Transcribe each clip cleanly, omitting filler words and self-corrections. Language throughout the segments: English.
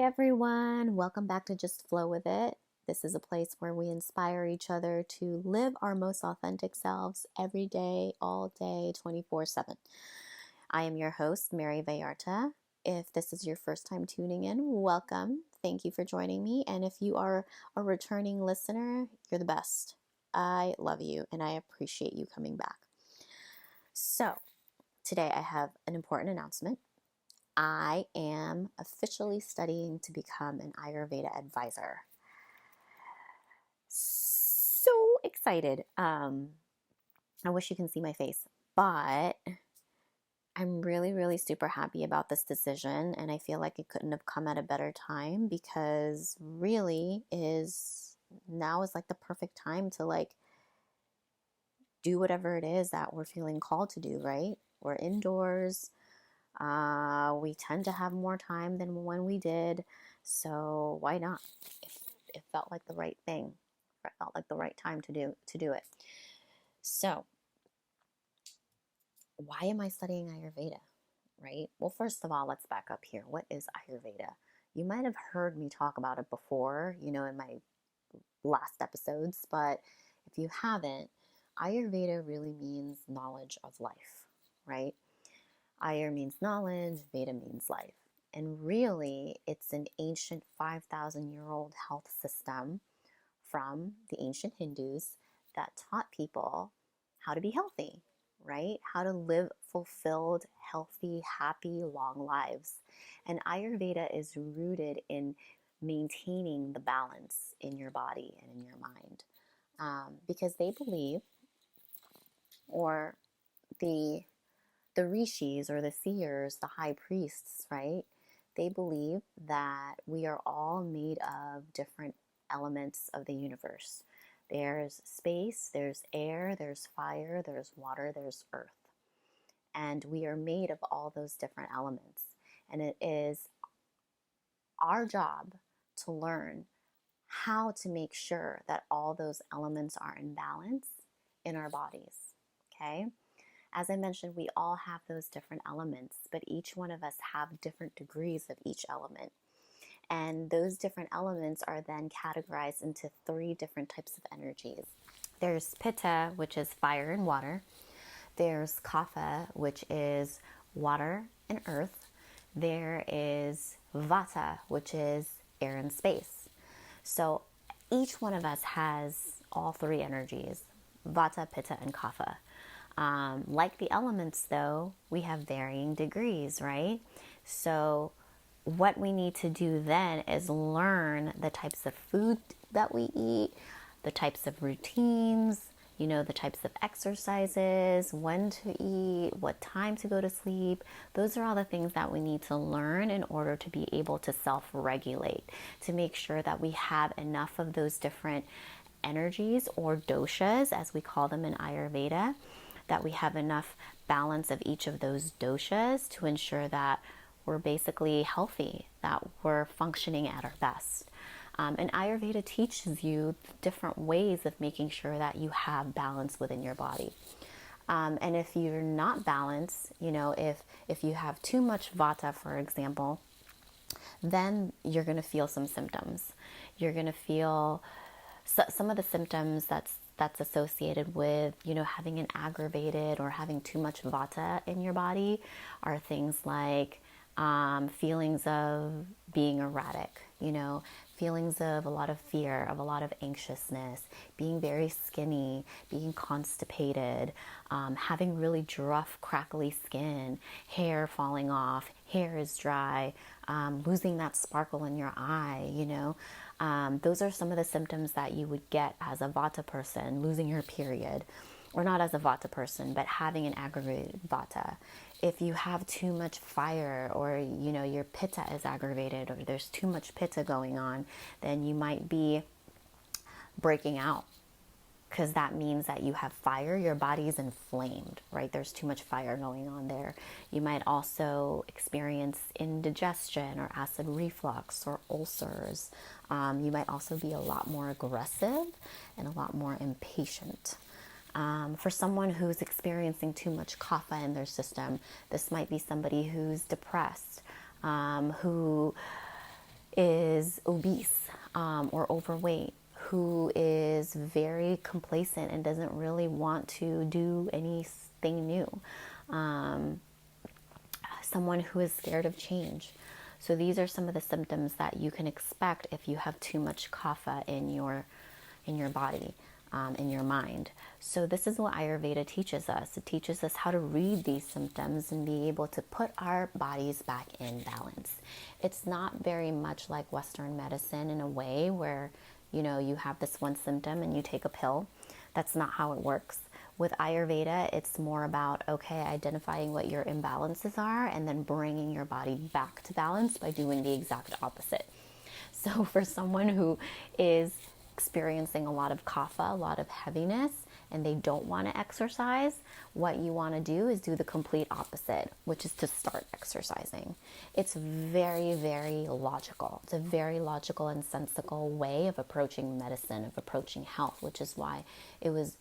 Hi, everyone. Welcome back to Just Flow With It. This is a place where we inspire each other to live our most authentic selves every day, all day, 24/7. I am your host, Mary Vallarta. If this is your first time tuning in, welcome. Thank you for joining me. And if you are a returning listener, you're the best. I love you and I appreciate you coming back. So, today I have an important announcement. I am officially studying to become an Ayurveda advisor. So excited. I wish you can see my face, but I'm really, really super happy about this decision. And I feel like it couldn't have come at a better time because really now is like the perfect time to do whatever it is that we're feeling called to do, right? We're indoors. We tend to have more time than when we did, so why not? It felt like the right thing. It felt like the right time to do it. So, why am I studying Ayurveda? Right? Well, first of all, let's back up here. What is Ayurveda? You might have heard me talk about it before, in my last episodes, but if you haven't, Ayurveda really means knowledge of life, right? Ayur means knowledge, Veda means life. And really, it's an ancient 5,000-year-old health system from the ancient Hindus that taught people how to be healthy, right? How to live fulfilled, healthy, happy, long lives. And Ayurveda is rooted in maintaining the balance in your body and in your mind. Because they believe, or the rishis or the seers, the high priests, right? They believe that we are all made of different elements of the universe. There's space, there's air, there's fire, there's water, there's earth. And we are made of all those different elements. And it is our job to learn how to make sure that all those elements are in balance in our bodies. Okay? As I mentioned, we all have those different elements, but each one of us have different degrees of each element. And those different elements are then categorized into 3 different types of energies. There's Pitta, which is fire and water. There's Kapha, which is water and earth. There is Vata, which is air and space. So each one of us has all 3 energies, Vata, Pitta, and Kapha. Like the elements, though, we have varying degrees, right? So what we need to do then is learn the types of food that we eat, the types of routines, the types of exercises, when to eat, what time to go to sleep. Those are all the things that we need to learn in order to be able to self-regulate, to make sure that we have enough of those different energies, or doshas, as we call them in Ayurveda, that we have enough balance of each of those doshas to ensure that we're basically healthy, that we're functioning at our best. And Ayurveda teaches you different ways of making sure that you have balance within your body. And if you're not balanced, if you have too much vata, for example, then you're going to feel some symptoms. You're going to feel some of the symptoms that's associated with, having an aggravated or having too much vata in your body are things like feelings of being erratic, feelings of a lot of fear, of a lot of anxiousness, being very skinny, being constipated, having really rough, crackly skin, hair falling off, hair is dry, losing that sparkle in your eye, those are some of the symptoms that you would get as a vata person, losing your period. Or not as a vata person, but having an aggravated vata. If you have too much fire, or your pitta is aggravated, or there's too much pitta going on, then you might be breaking out, because that means that you have fire, your body is inflamed, right? There's too much fire going on there. You might also experience indigestion or acid reflux or ulcers. You might also be a lot more aggressive and a lot more impatient. For someone who's experiencing too much kapha in their system, this might be somebody who's depressed, who is obese or overweight, who is very complacent and doesn't really want to do anything new. Someone who is scared of change. So these are some of the symptoms that you can expect if you have too much kapha in your body, in your mind. So this is what Ayurveda teaches us. It teaches us how to read these symptoms and be able to put our bodies back in balance. It's not very much like Western medicine in a way where, you have this one symptom and you take a pill. That's not how it works. With Ayurveda, it's more about, identifying what your imbalances are and then bringing your body back to balance by doing the exact opposite. So for someone who is experiencing a lot of kapha, a lot of heaviness, and they don't want to exercise, what you want to do is do the complete opposite, which is to start exercising. It's very, very logical. It's a very logical and sensical way of approaching medicine, of approaching health, which is why it was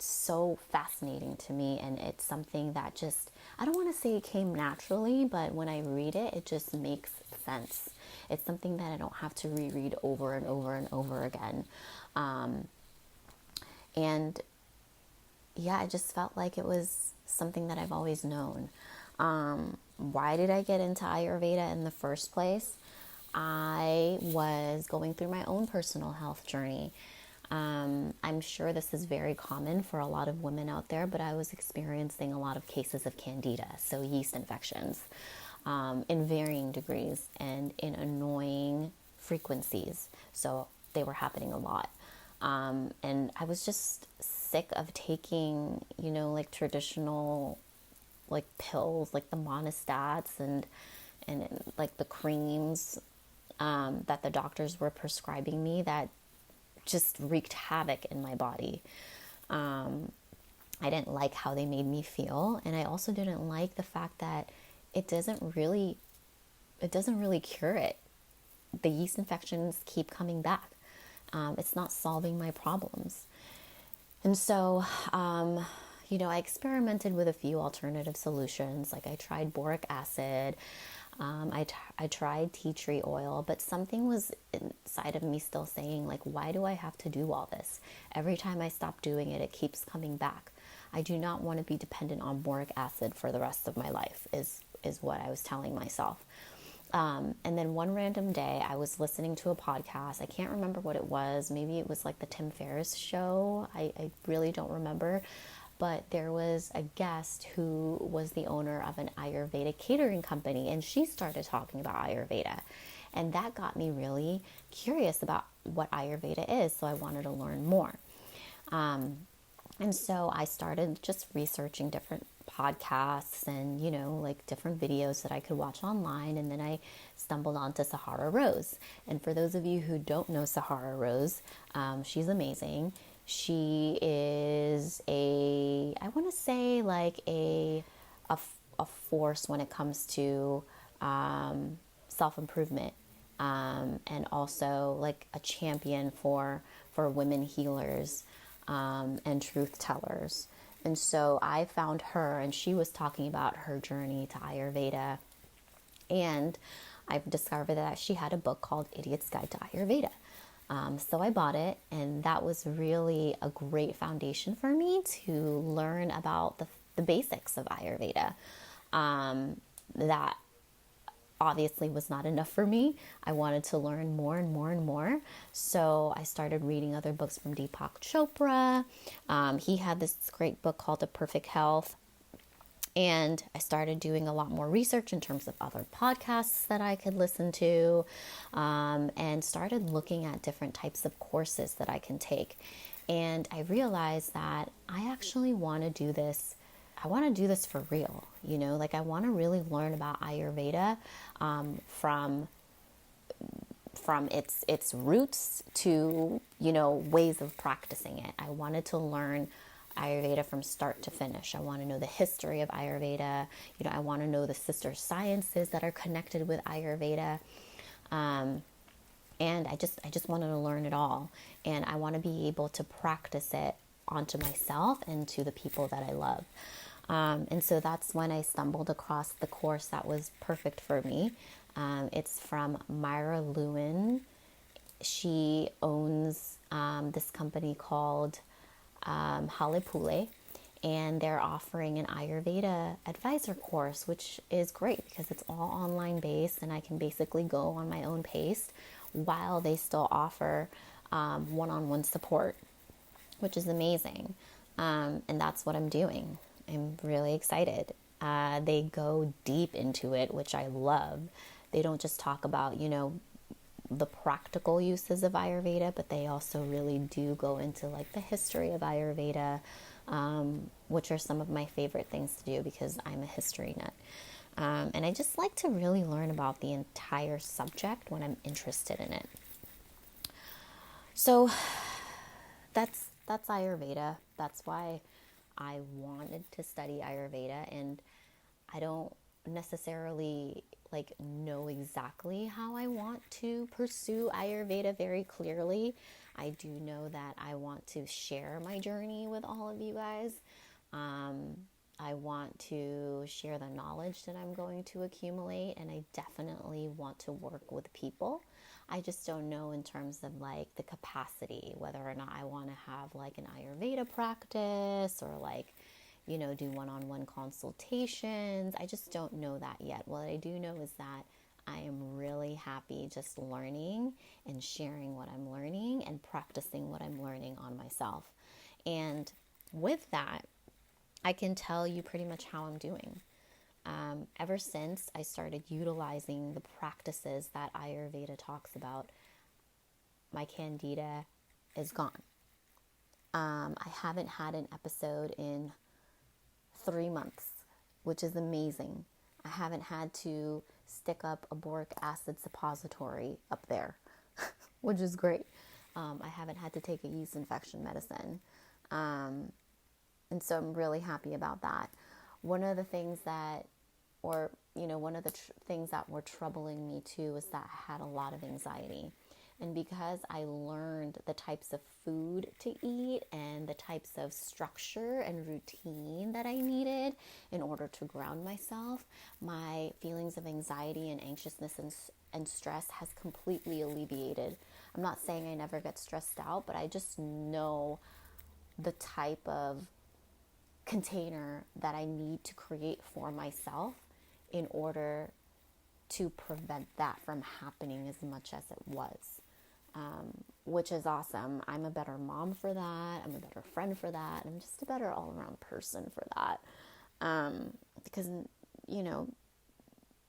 so fascinating to me. And it's something that just, I don't want to say it came naturally, but when I read it, it just makes sense. It's something that I don't have to reread over and over and over again. And yeah, I just felt like it was something that I've always known. Why did I get into Ayurveda in the first place? I was going through my own personal health journey. I'm sure this is very common for a lot of women out there, but I was experiencing a lot of cases of candida, so yeast infections, in varying degrees and in annoying frequencies. So they were happening a lot. And I was just sick of taking, like traditional, like pills, like the monostats and like the creams, that the doctors were prescribing me that just wreaked havoc in my body. I didn't like how they made me feel. And I also didn't like the fact that it doesn't really cure it. The yeast infections keep coming back. It's not solving my problems. And so, I experimented with a few alternative solutions. Like I tried boric acid, I tried tea tree oil, but something was inside of me still saying, like, why do I have to do all this? Every time I stop doing it, it keeps coming back. I do not want to be dependent on boric acid for the rest of my life, is what I was telling myself. And then one random day I was listening to a podcast. I can't remember what it was. Maybe it was like the Tim Ferriss show. I really don't remember. But there was a guest who was the owner of an Ayurveda catering company, and she started talking about Ayurveda. And that got me really curious about what Ayurveda is, so I wanted to learn more. And so I started just researching different podcasts and, like different videos that I could watch online. And then I stumbled onto Sahara Rose. And for those of you who don't know Sahara Rose, she's amazing. She is I want to say like a force when it comes to self-improvement, and also like a champion for women healers, and truth tellers. And so I found her, and she was talking about her journey to Ayurveda. And I've discovered that she had a book called Idiot's Guide to Ayurveda. So I bought it, and that was really a great foundation for me to learn about the basics of Ayurveda. That obviously was not enough for me. I wanted to learn more and more and more. So I started reading other books from Deepak Chopra. He had this great book called The Perfect Health. And I started doing a lot more research in terms of other podcasts that I could listen to, and started looking at different types of courses that I can take. And I realized that I actually want to do this. I want to do this for real, like I want to really learn about Ayurveda, from its roots to, ways of practicing it. I wanted to learn Ayurveda from start to finish. I want to know the history of Ayurveda. I want to know the sister sciences that are connected with Ayurveda. And I just wanted to learn it all. And I want to be able to practice it onto myself and to the people that I love. And so that's when I stumbled across the course that was perfect for me. It's from Myra Lewin. She owns this company called Halepule, and they're offering an Ayurveda Advisor course, which is great because it's all online based and I can basically go on my own pace while they still offer one-on-one support, which is amazing. And that's what I'm doing. I'm really excited. They go deep into it, which I love. They don't just talk about, the practical uses of Ayurveda, but they also really do go into like the history of Ayurveda, which are some of my favorite things to do because I'm a history nut. And I just like to really learn about the entire subject when I'm interested in it. So that's Ayurveda. That's why I wanted to study Ayurveda, and I don't necessarily like know exactly how I want to pursue Ayurveda very clearly. I do know that I want to share my journey with all of you guys. I want to share the knowledge that I'm going to accumulate, and I definitely want to work with people. I just don't know in terms of like the capacity, whether or not I want to have like an Ayurveda practice or like, do one-on-one consultations. I just don't know that yet. What I do know is that I am really happy just learning and sharing what I'm learning and practicing what I'm learning on myself. And with that, I can tell you pretty much how I'm doing. Ever since I started utilizing the practices that Ayurveda talks about, my candida is gone. I haven't had an episode in 3 months, which is amazing. I haven't had to stick up a boric acid suppository up there, which is great. I haven't had to take a yeast infection medicine. And so I'm really happy about that. One of the things that were troubling me too is that I had a lot of anxiety. And because I learned the types of food to eat and the types of structure and routine that I needed in order to ground myself, my feelings of anxiety and anxiousness and stress has completely alleviated. I'm not saying I never get stressed out, but I just know the type of container that I need to create for myself in order to prevent that from happening as much as it was, which is awesome. I'm a better mom for that. I'm a better friend for that. I'm just a better all-around person for that, because,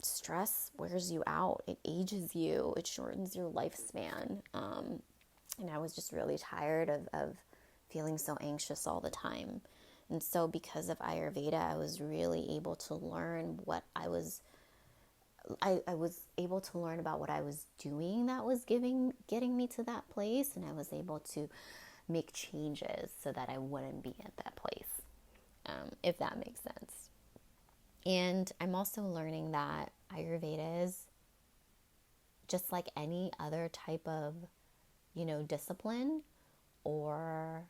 stress wears you out. It ages you. It shortens your lifespan. And I was just really tired of feeling so anxious all the time. And so because of Ayurveda, I was really able to learn I was able to learn about what I was doing that was getting me to that place. And I was able to make changes so that I wouldn't be at that place, if that makes sense. And I'm also learning that Ayurveda is just like any other type of, discipline or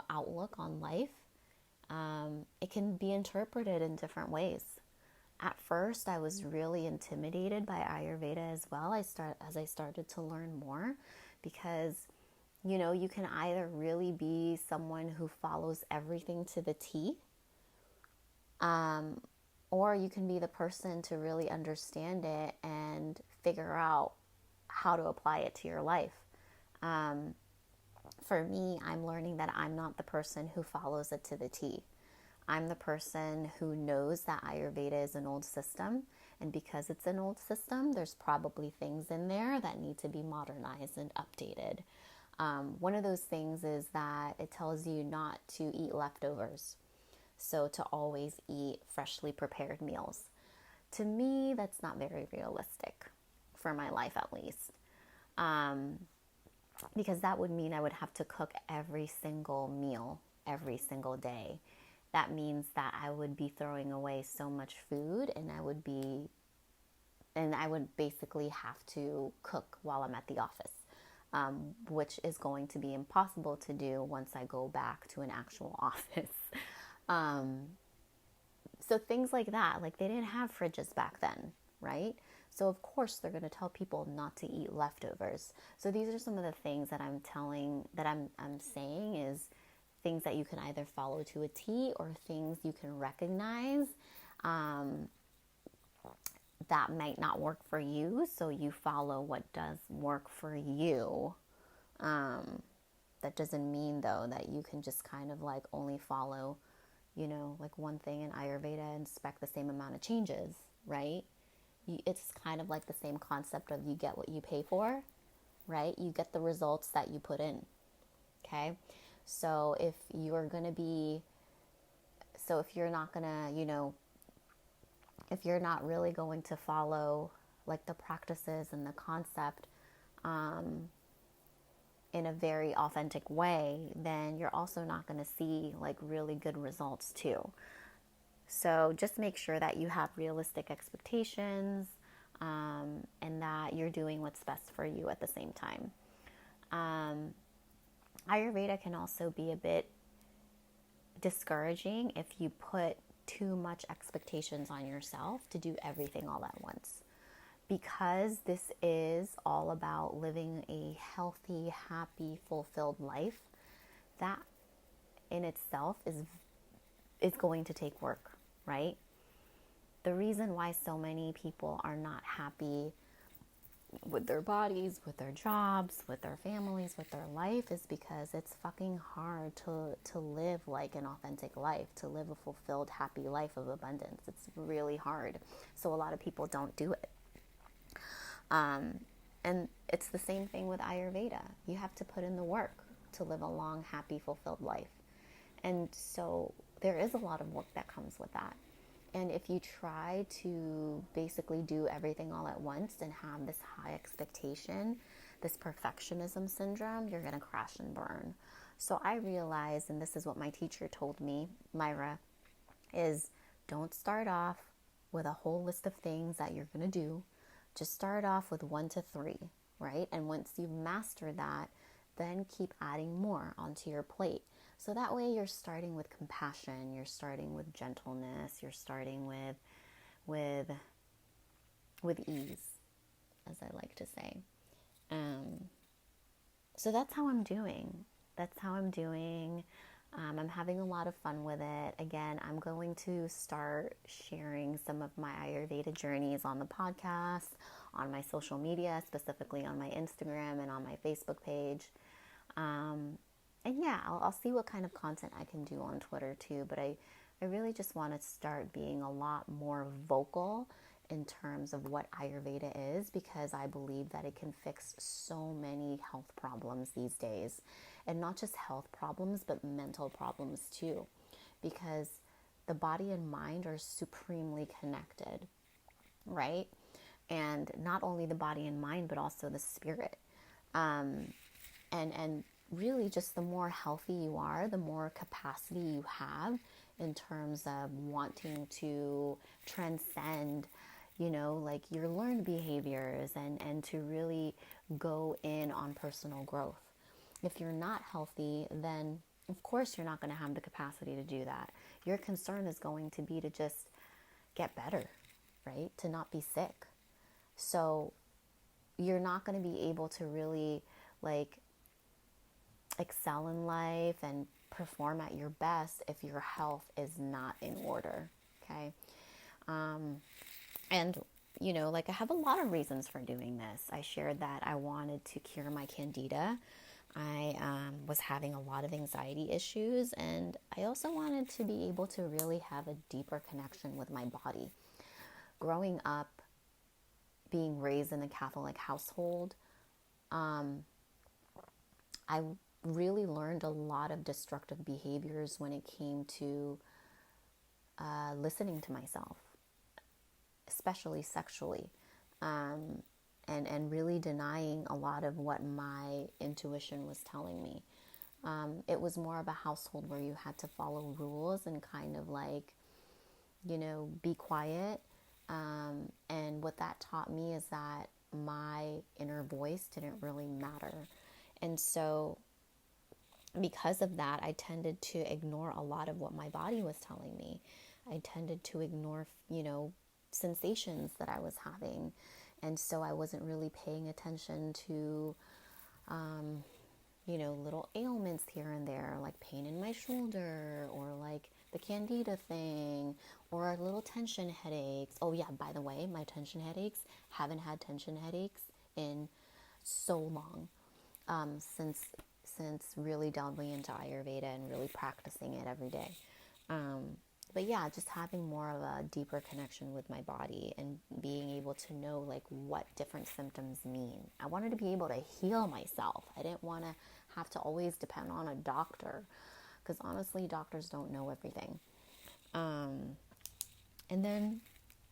outlook on life. It can be interpreted in different ways. At first, I was really intimidated by Ayurveda as well. As I started to learn more, because you can either really be someone who follows everything to the T, or you can be the person to really understand it and figure out how to apply it to your life. For me, I'm learning that I'm not the person who follows it to the T. I'm the person who knows that Ayurveda is an old system, and because it's an old system, there's probably things in there that need to be modernized and updated. One of those things is that it tells you not to eat leftovers, so to always eat freshly prepared meals. To me, that's not very realistic, for my life at least. Because that would mean I would have to cook every single meal every single day. That means that I would be throwing away so much food, and I would basically have to cook while I'm at the office, which is going to be impossible to do once I go back to an actual office. So things like that, like they didn't have fridges back then, right? So of course they're going to tell people not to eat leftovers. So these are some of the things that I'm saying is things that you can either follow to a T or things you can recognize that might not work for you. So you follow what does work for you. That doesn't mean though that you can just kind of like only follow, like one thing in Ayurveda and expect the same amount of changes, right? It's kind of like the same concept of you get what you pay for, right? You get the results that you put in, okay? So if you're not gonna, if you're not really going to follow like the practices and the concept in a very authentic way, then you're also not going to see like really good results too. So just make sure that you have realistic expectations and that you're doing what's best for you at the same time. Ayurveda can also be a bit discouraging if you put too much expectations on yourself to do everything all at once. Because this is all about living a healthy, happy, fulfilled life, that in itself is going to take work, right? The reason why so many people are not happy with their bodies, with their jobs, with their families, with their life is because it's fucking hard to live like an authentic life, to live a fulfilled, happy life of abundance. It's really hard. So a lot of people don't do it. And it's the same thing with Ayurveda. You have to put in the work to live a long, happy, fulfilled life. And so there is a lot of work that comes with that. And if you try to basically do everything all at once and have this high expectation, this perfectionism syndrome, you're going to crash and burn. So I realized, and this is what my teacher told me, Myra, is don't start off with a whole list of things that you're going to do. Just start off with 1 to 3, right? And once you've mastered that, then keep adding more onto your plate. So that way you're starting with compassion, you're starting with gentleness, you're starting with ease, as I like to say. So that's how I'm doing. I'm having a lot of fun with it. Again, I'm going to start sharing some of my Ayurveda journeys on the podcast, on my social media, specifically on my Instagram and on my Facebook page. And yeah, I'll see what kind of content I can do on Twitter too. But I really just want to start being a lot more vocal in terms of what Ayurveda is, because I believe that it can fix so many health problems these days. And not just health problems, but mental problems too. Because the body and mind are supremely connected, right? And not only the body and mind, but also the spirit. And really just the more healthy you are, the more capacity you have in terms of wanting to transcend, like your learned behaviors and to really go in on personal growth. If you're not healthy, then of course you're not going to have the capacity to do that. Your concern is going to be to just get better, right? To not be sick. So you're not going to be able to really like excel in life and perform at your best if your health is not in order, okay? And like I have a lot of reasons for doing this. I shared that I wanted to cure my candida. I was having a lot of anxiety issues, and I also wanted to be able to really have a deeper connection with my body. Growing up, being raised in a Catholic household, I really learned a lot of destructive behaviors when it came to listening to myself, especially sexually, and really denying a lot of what my intuition was telling me. It was more of a household where you had to follow rules and kind of like, be quiet. And what that taught me is that my inner voice didn't really matter. And so because of that, I tended to ignore a lot of what my body was telling me. I tended to ignore, sensations that I was having. And so I wasn't really paying attention to, little ailments here and there, like pain in my shoulder, or like the candida thing, or little tension headaches. Oh yeah, by the way, my tension headaches, haven't had tension headaches in so long, since really delving into Ayurveda and really practicing it every day. But yeah, just having more of a deeper connection with my body and being able to know like what different symptoms mean. I wanted to be able to heal myself. I didn't want to have to always depend on a doctor, because honestly, doctors don't know everything. And then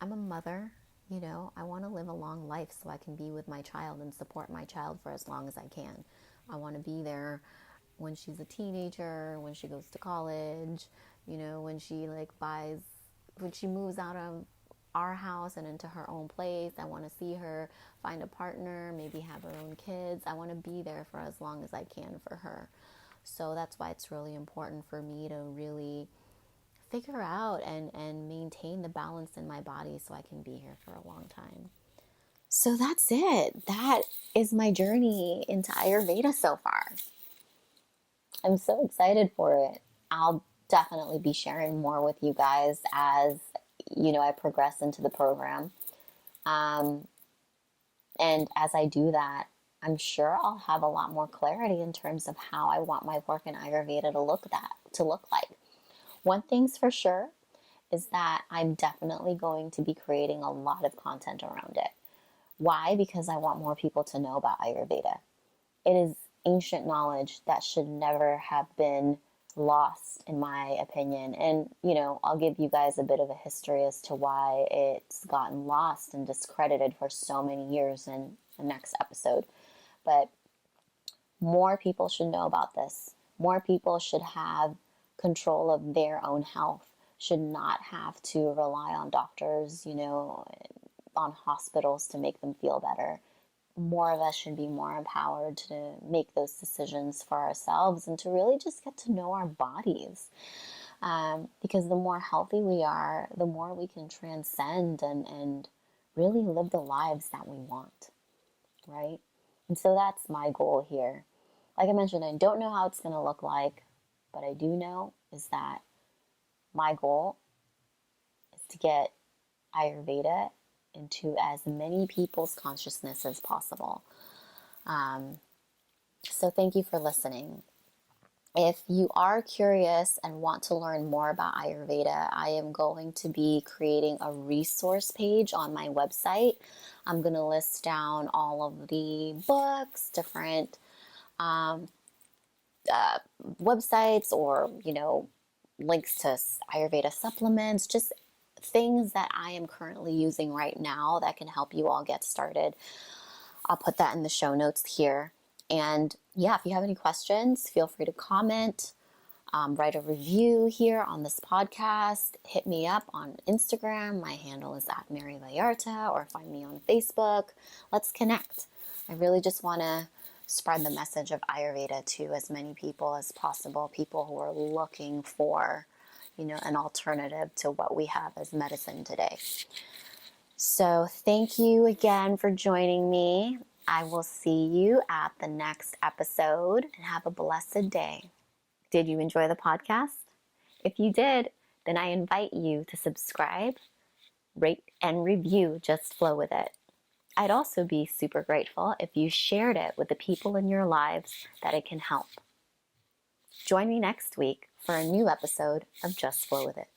I'm a mother, I want to live a long life so I can be with my child and support my child for as long as I can. I want to be there when she's a teenager, when she goes to college, when she when she moves out of our house and into her own place. I want to see her find a partner, maybe have her own kids. I want to be there for as long as I can for her. So that's why it's really important for me to really figure out and maintain the balance in my body so I can be here for a long time. So that's it. That is my journey into Ayurveda so far. I'm so excited for it. I'll definitely be sharing more with you guys as, I progress into the program. And as I do that, I'm sure I'll have a lot more clarity in terms of how I want my work in Ayurveda to look like. One thing's for sure is that I'm definitely going to be creating a lot of content around it. Why? Because I want more people to know about Ayurveda. It is ancient knowledge that should never have been lost, in my opinion. And, I'll give you guys a bit of a history as to why it's gotten lost and discredited for so many years in the next episode. But more people should know about this. More people should have control of their own health, should not have to rely on doctors, on hospitals to make them feel better. More of us should be more empowered to make those decisions for ourselves and to really just get to know our bodies. Because the more healthy we are, the more we can transcend and really live the lives that we want, right? And so that's my goal here. Like I mentioned, I don't know how it's going to look like, but I do know is that my goal is to get Ayurveda into as many people's consciousness as possible. So thank you for listening. If you are curious and want to learn more about Ayurveda, I am going to be creating a resource page on my website. I'm going to list down all of the books, different websites, or, links to Ayurveda supplements, just things that I am currently using right now that can help you all get started. I'll put that in the show notes here. And yeah, if you have any questions, feel free to comment, write a review here on this podcast, hit me up on Instagram. My handle is @MaryVallarta, or find me on Facebook. Let's connect. I really just want to spread the message of Ayurveda to as many people as possible, people who are looking for, an alternative to what we have as medicine today. So thank you again for joining me. I will see you at the next episode, and have a blessed day. Did you enjoy the podcast? If you did, then I invite you to subscribe, rate, and review Just Flow With It. I'd also be super grateful if you shared it with the people in your lives that it can help. Join me next week for a new episode of Just Flow With It.